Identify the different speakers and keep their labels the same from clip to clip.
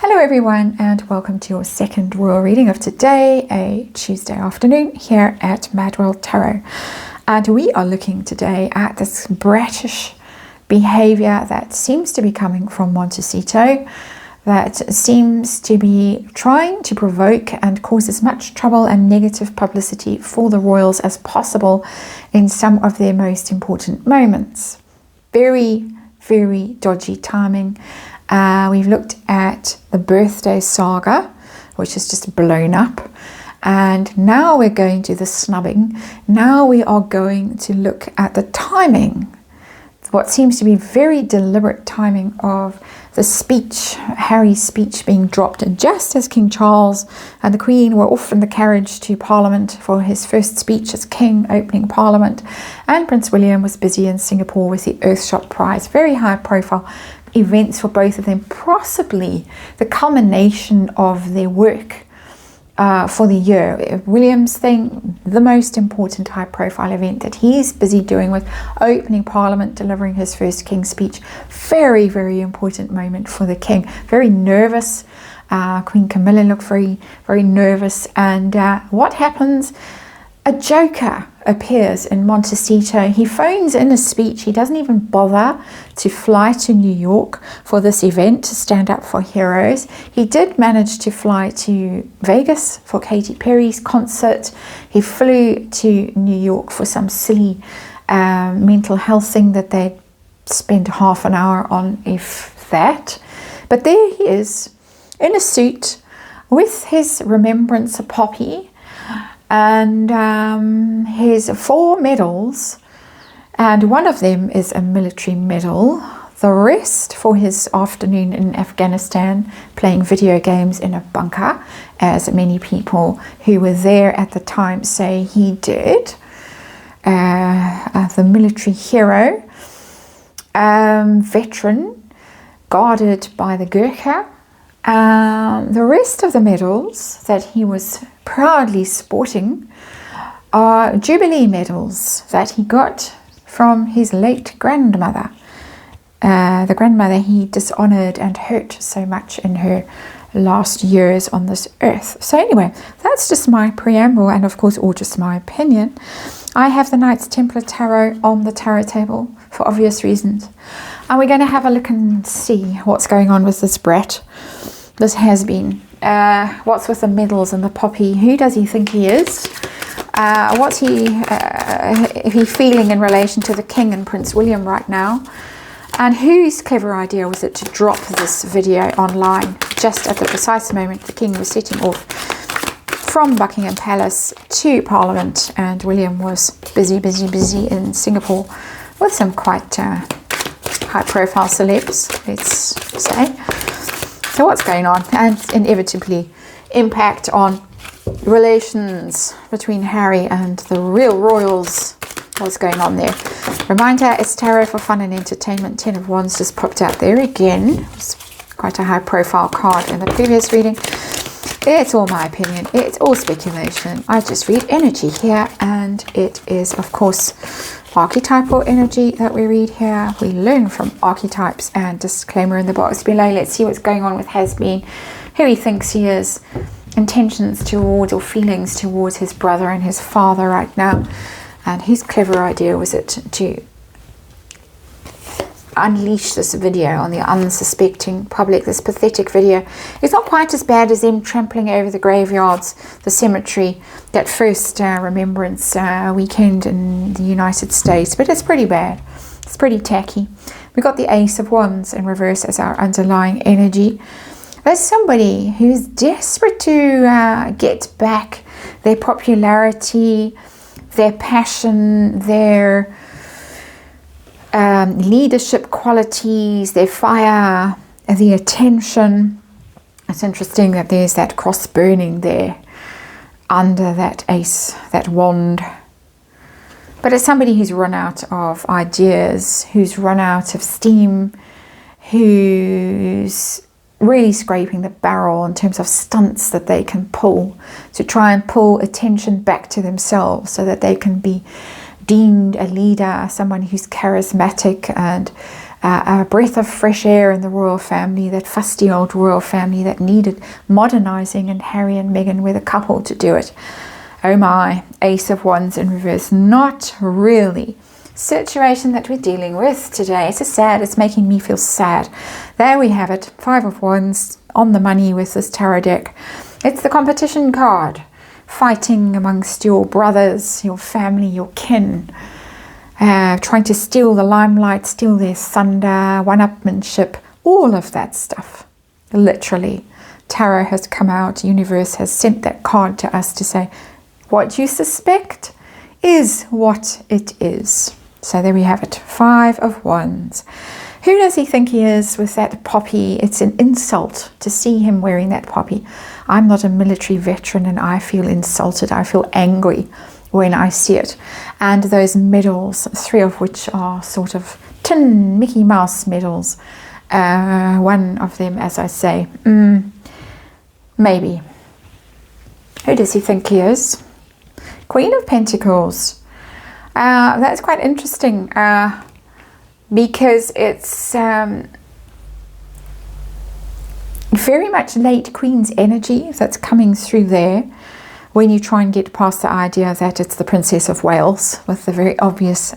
Speaker 1: Hello everyone, and welcome to your second royal reading of today, a Tuesday afternoon here at MadWorldTarot. And we are looking today at this bratish behavior that seems to be coming from Montecito, that seems to be trying to provoke and cause as much trouble and negative publicity for the royals as possible in some of their most important moments. Very, very dodgy timing. We've looked at the birthday saga, which is just blown up. And now we're going to the snubbing. Now we are going to look at the timing. What seems to be very deliberate timing of the speech, Harry's speech being dropped just as King Charles and the Queen were off in the carriage to Parliament for his first speech as King, opening Parliament. And Prince William was busy in Singapore with the Earthshot Prize. Very high profile events for both of them, possibly the culmination of their work for the year. William's thing, the most important high profile event that he's busy doing with opening Parliament, delivering his first King's speech. Very, very important moment for the King. Very nervous. Queen Camilla looked very, very nervous. And what happens? A joker appears in Montecito. He phones in a speech. He doesn't even bother to fly to New York for this event to stand up for heroes. He did manage to fly to Vegas for Katy Perry's concert. He flew to New York for some silly mental health thing that they spent half an hour on, if that. But there he is in a suit with his remembrance of Poppy and his 4 medals, and one of them is a military medal. The rest for his afternoon in Afghanistan, playing video games in a bunker, as many people who were there at the time say he did. The military hero, veteran, guarded by the Gurkha. The rest of the medals that he was proudly sporting are Jubilee medals that he got from his late grandmother, the grandmother he dishonored and hurt so much in her last years on this earth. So anyway, that's just my preamble, and of course all just my opinion. I have the Knights Templar Tarot on the tarot table for obvious reasons, and we're going to have a look and see what's going on with this brat. This Hasbeen. What's with the medals and the Poppy? Who does he think he is? What's he feeling in relation to the King and Prince William right now? And whose clever idea was it to drop this video online just at the precise moment the King was setting off from Buckingham Palace to Parliament, and William was busy in Singapore with some quite high-profile celebs, let's say. So what's going on? And inevitably impact on relations between Harry and the real royals. What's going on there? Reminder, it's tarot for fun and entertainment. 10 of Wands just popped out there again. It's quite a high profile card in the previous reading. It's all my opinion. It's all speculation. I just read energy here, and it is of course archetypal energy that we read here. We learn from archetypes, and disclaimer in the box below. Let's see what's going on with Hasbeen, who he thinks he is, intentions towards or feelings towards his brother and his father right now, and whose clever idea was it to unleash this video on the unsuspecting public. This pathetic video. It's not quite as bad as them trampling over the graveyards, the cemetery, that first remembrance weekend in the United States, but it's pretty bad. It's pretty tacky. We got the Ace of Wands in reverse as our underlying energy. There's somebody who's desperate to get back their popularity, their passion, their leadership qualities, their fire, the attention. It's interesting that there's that cross burning there under that ace, that wand. But it's somebody who's run out of ideas, who's run out of steam, who's really scraping the barrel in terms of stunts that they can pull to try and pull attention back to themselves so that they can be deemed a leader, someone who's charismatic and a breath of fresh air in the royal family, that fusty old royal family that needed modernizing, and Harry and Meghan were the couple to do it. Oh my, Ace of Wands in reverse. Not really situation that we're dealing with today. It's it's making me feel sad. There we have it, 5 of Wands on the money with this tarot deck. It's the competition card. Fighting amongst your brothers, your family, your kin. Trying to steal the limelight, steal their thunder, one-upmanship, all of that stuff. Literally. Tarot has come out, universe has sent that card to us to say, what you suspect is what it is. So there we have it, 5 of Wands. Who does he think he is with that poppy? It's an insult to see him wearing that poppy. I'm not a military veteran and I feel insulted. I feel angry when I see it. And those medals, 3 of which are sort of tin Mickey Mouse medals. One of them, as I say, maybe. Who does he think he is? Queen of Pentacles. That's quite interesting because it's very much late Queen's energy that's coming through there when you try and get past the idea that it's the Princess of Wales with the very obvious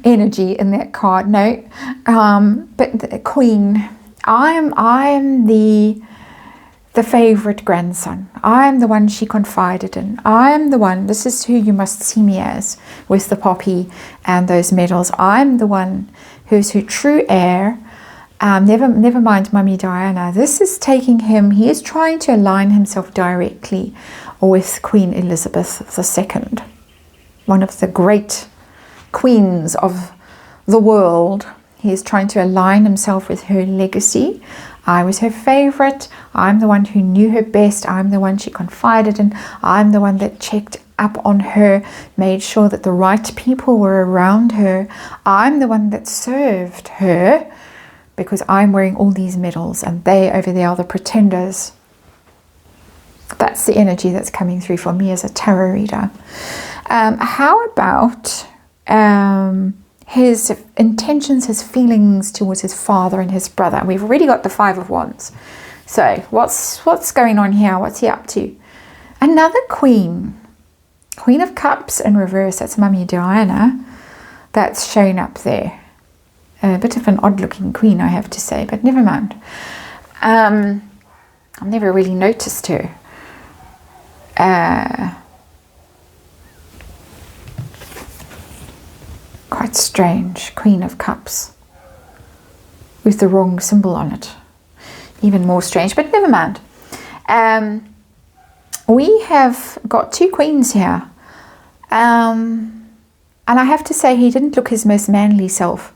Speaker 1: energy in that card. No, but the Queen, I'm the favorite grandson. I'm the one she confided in. I'm the one, this is who you must see me as with the poppy and those medals. I'm the one who's her true heir. Never mind Mummy Diana. This is taking him, he is trying to align himself directly with Queen Elizabeth II, one of the great queens of the world. He is trying to align himself with her legacy. I was her favorite. I'm the one who knew her best. I'm the one she confided in. I'm the one that checked up on her, made sure that the right people were around her. I'm the one that served her because I'm wearing all these medals and they over there are the pretenders. That's the energy that's coming through for me as a tarot reader. How about his intentions, his feelings towards his father and his brother? We've already got the 5 of Wands. So what's going on here? What's he up to? Another Queen. Queen of Cups in reverse. That's Mummy Diana. That's shown up there. A bit of an odd looking queen, I have to say, but never mind. I've never really noticed her. Quite strange. Queen of Cups with the wrong symbol on it. Even more strange, but never mind. We have got 2 queens here. And I have to say he didn't look his most manly self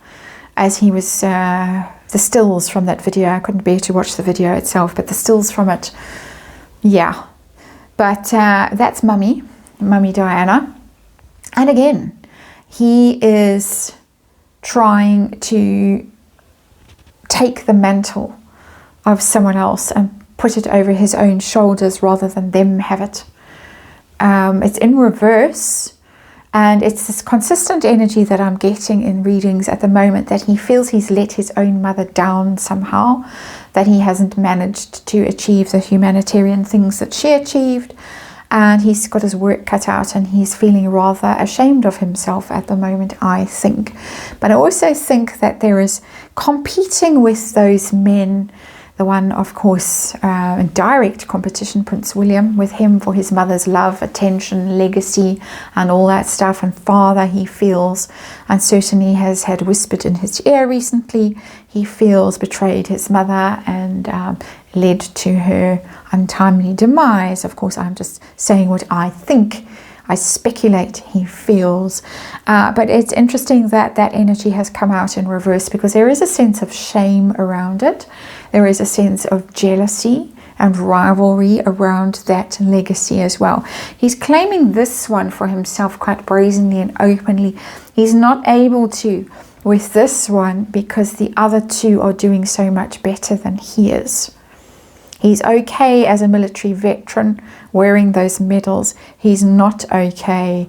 Speaker 1: as he was, the stills from that video. I couldn't bear to watch the video itself, but the stills from it, yeah. But that's Mummy Diana. And again, he is trying to take the mantle of someone else and put it over his own shoulders rather than them have it. It's in reverse, and it's this consistent energy that I'm getting in readings at the moment, that he feels he's let his own mother down somehow, that he hasn't managed to achieve the humanitarian things that she achieved, and he's got his work cut out and he's feeling rather ashamed of himself at the moment, I think. But I also think that there is competing with those men. The one, of course, in direct competition, Prince William, with him for his mother's love, attention, legacy, and all that stuff. And father, he feels, and certainly has had whispered in his ear recently, he feels betrayed his mother and led to her untimely demise. Of course, I'm just saying what I think. I speculate he feels. But it's interesting that that energy has come out in reverse, because there is a sense of shame around it. There is a sense of jealousy and rivalry around that legacy as well. He's claiming this one for himself quite brazenly and openly. He's not able to with this one because the other 2 are doing so much better than he is. He's okay as a military veteran wearing those medals. He's not okay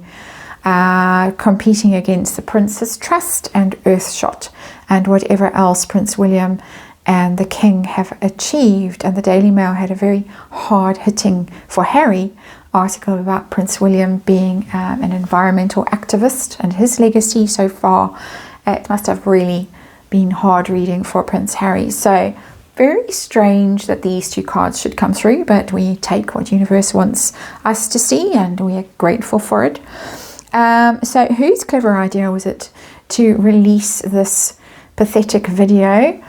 Speaker 1: competing against the Prince's Trust and Earthshot and whatever else Prince William and the King have achieved. And the Daily Mail had a very hard-hitting, for Harry, article about Prince William being an environmental activist and his legacy so far. It must have really been hard reading for Prince Harry. So very strange that these two cards should come through, but we take what universe wants us to see and we are grateful for it. So whose clever idea was it to release this pathetic video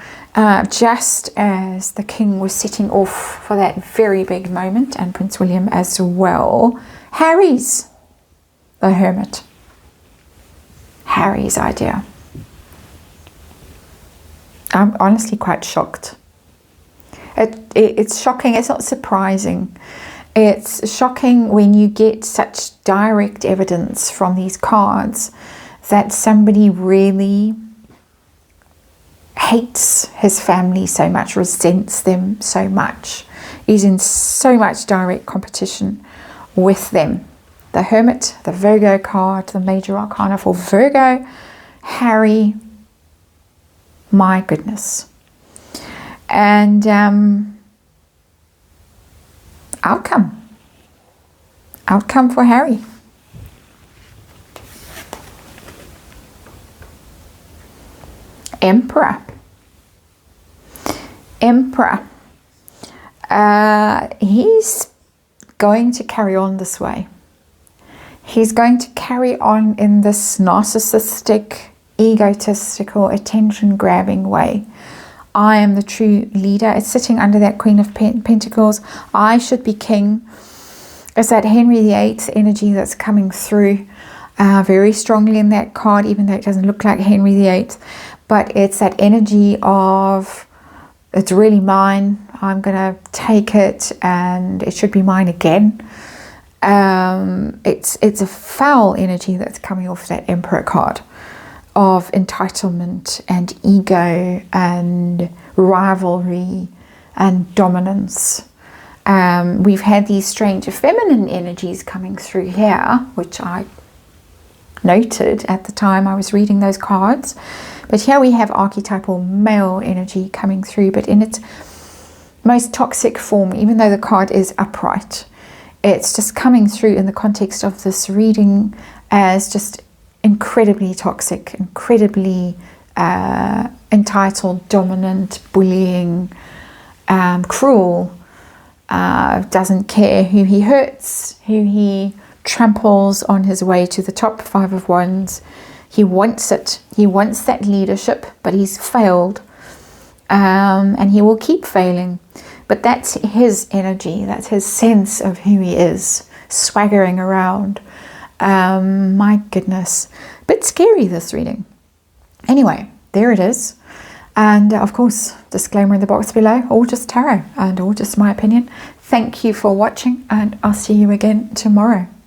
Speaker 1: just as the King was setting off for that very big moment, and Prince William as well? Harry's, the Hermit. Harry's idea. I'm honestly quite shocked. It's shocking. It's not surprising. It's shocking when you get such direct evidence from these cards that somebody really hates his family so much, resents them so much, is in so much direct competition with them. The Hermit, the Virgo card, the major arcana for Virgo, Harry, my goodness. And outcome for Harry. Emperor. He's going to carry on this way. He's going to carry on in this narcissistic, egotistical, attention-grabbing way. I am the true leader. It's sitting under that Queen of Pentacles. I should be king. It's that Henry VIII energy that's coming through very strongly in that card, even though it doesn't look like Henry VIII. But it's that energy of, it's really mine. I'm going to take it and it should be mine again. It's a foul energy that's coming off that Emperor card, of entitlement and ego and rivalry and dominance. We've had these strange feminine energies coming through here, which I noted at the time I was reading those cards. But here we have archetypal male energy coming through, but in its most toxic form, even though the card is upright. It's just coming through in the context of this reading as just incredibly toxic, incredibly entitled, dominant, bullying, cruel, doesn't care who he hurts, who he tramples on his way to the top. Five of Wands. He wants it. He wants that leadership, but he's failed, and he will keep failing. But that's his energy. That's his sense of who he is, swaggering around. My goodness, bit scary, this reading. Anyway, there it is. And of course, disclaimer in the box below, all just tarot and all just my opinion. Thank you for watching, and I'll see you again tomorrow.